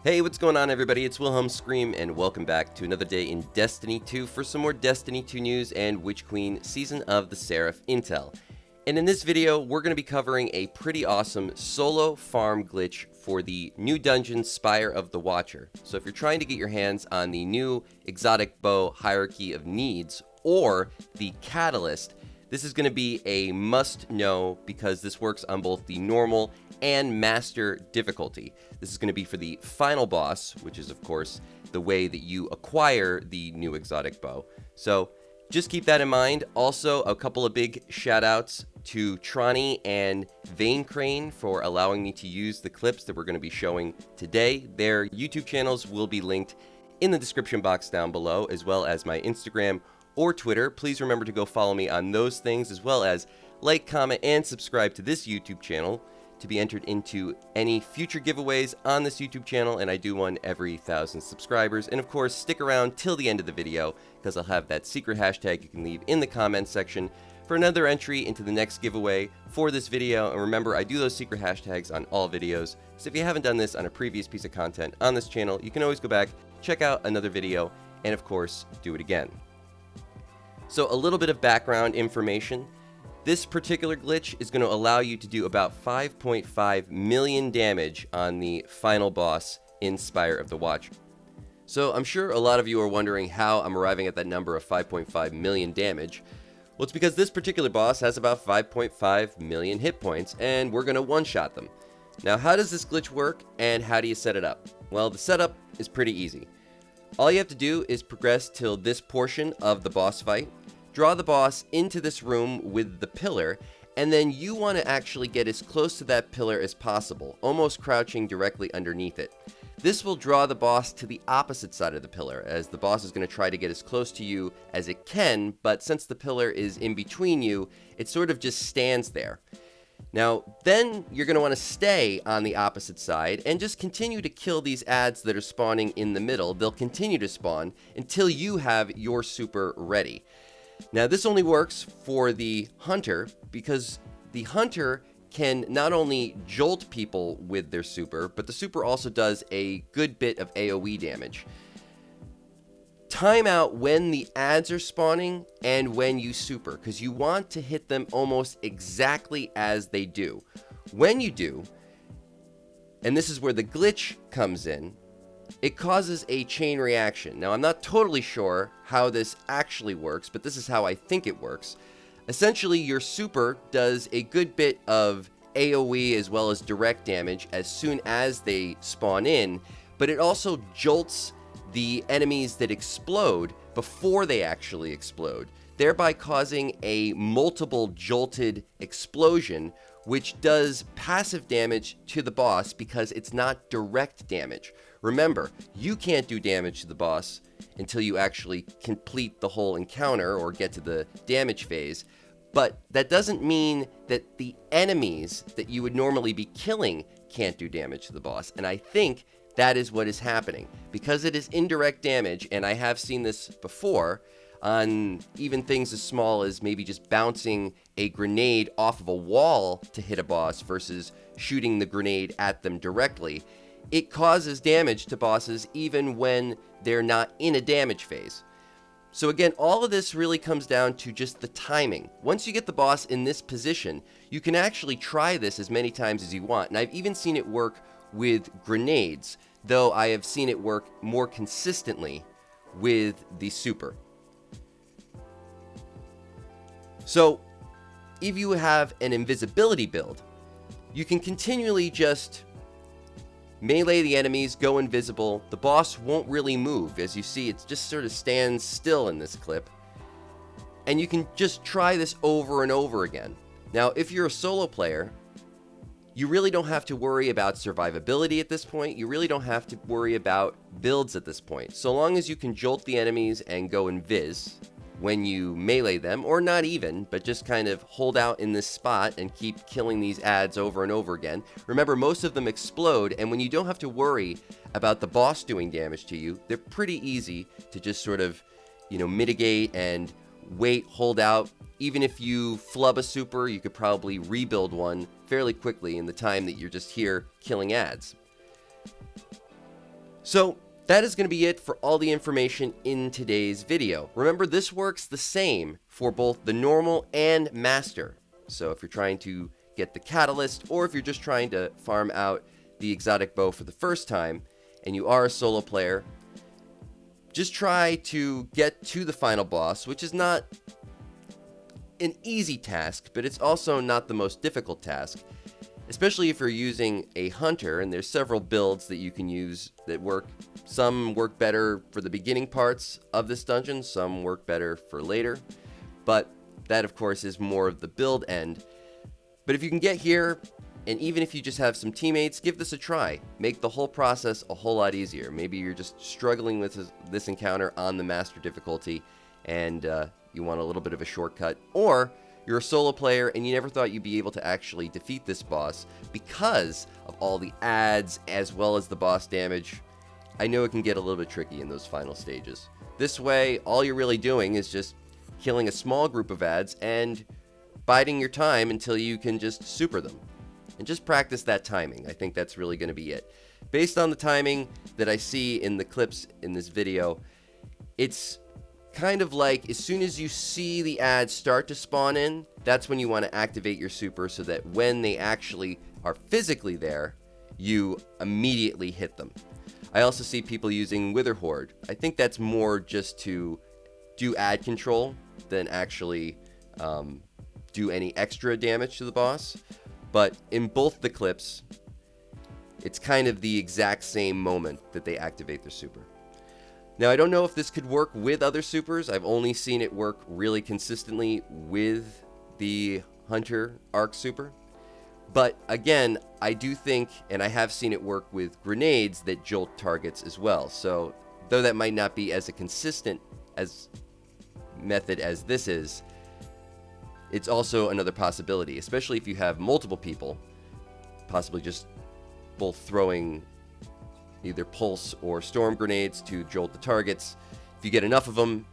Hey, what's going on everybody? It's Wilhelm Scream and welcome back to another day in Destiny 2 for some more Destiny 2 news and Witch Queen Season of the Seraph intel. And in this video, we're going to be covering a pretty awesome solo farm glitch for the new dungeon Spire of the Watcher. So if you're trying to get your hands on the new exotic bow hierarchy of needs or the catalyst, this is going to be a must-know because this works on both the normal and master difficulty. This is going to be for the final boss, which is, of course, the way that you acquire the new exotic bow. So just keep that in mind. Also, a couple of big shout-outs to Tronny and Vein Crane for allowing me to use the clips that we're going to be showing today. Their YouTube channels will be linked in the description box down below, as well as my Instagram or Twitter. Please remember to go follow me on those things, as well as like, comment, and subscribe to this YouTube channel to be entered into any future giveaways on this YouTube channel, and I do one every 1,000 subscribers. And of course, stick around till the end of the video because I'll have that secret hashtag you can leave in the comments section for another entry into the next giveaway for this video. And remember, I do those secret hashtags on all videos, so if you haven't done this on a previous piece of content on this channel, you can always go back, check out another video, and of course, do it again. So a little bit of background information. This particular glitch is going to allow you to do about 5.5 million damage on the final boss in Spire of the Watcher. So I'm sure a lot of you are wondering how I'm arriving at that number of 5.5 million damage. Well, it's because this particular boss has about 5.5 million hit points, and we're going to one-shot them. Now, how does this glitch work, and how do you set it up? Well, the setup is pretty easy. All you have to do is progress till this portion of the boss fight, draw the boss into this room with the pillar, and then you want to actually get as close to that pillar as possible, almost crouching directly underneath it. This will draw the boss to the opposite side of the pillar, as the boss is going to try to get as close to you as it can, but since the pillar is in between you, it sort of just stands there. Now, then you're going to want to stay on the opposite side and just continue to kill these adds that are spawning in the middle. They'll continue to spawn until you have your super ready. Now, this only works for the hunter because the hunter can not only jolt people with their super, but the super also does a good bit of AoE damage. Time out when the adds are spawning and when you super, because you want to hit them almost exactly as they do. When you do, and this is where the glitch comes in, it causes a chain reaction. Now, I'm not totally sure how this actually works, but this is how I think it works. Essentially, your super does a good bit of AoE as well as direct damage as soon as they spawn in, but it also jolts the enemies that explode before they actually explode, thereby causing a multiple jolted explosion, which does passive damage to the boss because it's not direct damage. Remember, you can't do damage to the boss until you actually complete the whole encounter or get to the damage phase, but that doesn't mean that the enemies that you would normally be killing can't do damage to the boss, and I think that is what is happening. Because it is indirect damage, and I have seen this before on even things as small as maybe just bouncing a grenade off of a wall to hit a boss versus shooting the grenade at them directly, it causes damage to bosses even when they're not in a damage phase. So again, all of this really comes down to just the timing. Once you get the boss in this position, you can actually try this as many times as you want, and I've even seen it work with grenades, though I have seen it work more consistently with the super. So if you have an invisibility build, you can continually just melee the enemies, go invisible. The boss won't really move. As you see, it just sort of stands still in this clip. And you can just try this over and over again. Now, if you're a solo player, you really don't have to worry about survivability at this point. You really don't have to worry about builds at this point. So long as you can jolt the enemies and go invis when you melee them, or not even, but just kind of hold out in this spot and keep killing these adds over and over again. Remember, most of them explode, and when you don't have to worry about the boss doing damage to you, they're pretty easy to just sort of, mitigate and wait, hold out. Even if you flub a super, you could probably rebuild one fairly quickly in the time that you're just here killing adds. So that is going to be it for all the information in today's video. Remember, this works the same for both the normal and master. So if you're trying to get the catalyst, or if you're just trying to farm out the exotic bow for the first time, and you are a solo player, just try to get to the final boss, which is not an easy task, but it's also not the most difficult task, especially if you're using a hunter, and there's several builds that you can use that work. Some work better for the beginning parts of this dungeon, some work better for later, but that of course is more of the build end. But if you can get here, and even if you just have some teammates, give this a try. Make the whole process a whole lot easier. Maybe you're just struggling with this encounter on the master difficulty, and you want a little bit of a shortcut. Or you're a solo player and you never thought you'd be able to actually defeat this boss because of all the adds as well as the boss damage. I know it can get a little bit tricky in those final stages. This way, all you're really doing is just killing a small group of adds and biding your time until you can just super them. And just practice that timing. I think that's really going to be it. Based on the timing that I see in the clips in this video, it's kind of like as soon as you see the ads start to spawn in, that's when you want to activate your super so that when they actually are physically there, you immediately hit them. I also see people using Wither Horde. I think that's more just to do ad control than actually do any extra damage to the boss. But in both the clips, it's kind of the exact same moment that they activate their super. Now, I don't know if this could work with other supers. I've only seen it work really consistently with the Hunter Arc super. But again, I do think, and I have seen it work with grenades that jolt targets as well. So, though that might not be as a consistent method as this is, it's also another possibility, especially if you have multiple people, possibly just both throwing either pulse or storm grenades to jolt the targets. If you get enough of them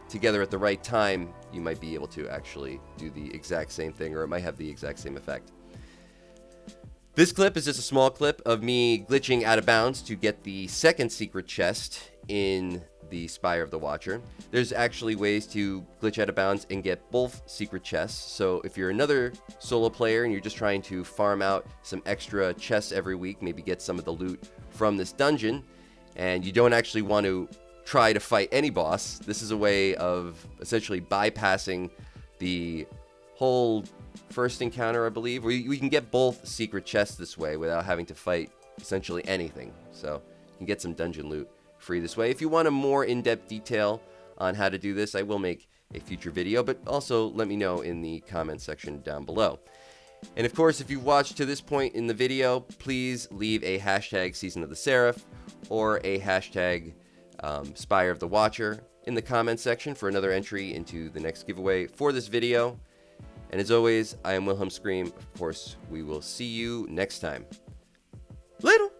together at the right time, you might be able to actually do the exact same thing, or it might have the exact same effect. This clip is just a small clip of me glitching out of bounds to get the second secret chest in the Spire of the Watcher. There's actually ways to glitch out of bounds and get both secret chests. So if you're another solo player and you're just trying to farm out some extra chests every week, maybe get some of the loot from this dungeon, and you don't actually want to try to fight any boss, this is a way of essentially bypassing the whole first encounter, I believe. We can get both secret chests this way without having to fight essentially anything. So you can get some dungeon loot free this way. If you want a more in-depth detail on how to do this, I will make a future video, but also let me know in the comment section down below. And of course, if you've watched to this point in the video, please leave a hashtag Season of the Seraph or a hashtag Spire of the Watcher in the comment section for another entry into the next giveaway for this video. And as always, I am Wilhelm Scream. Of course, we will see you next time. Later!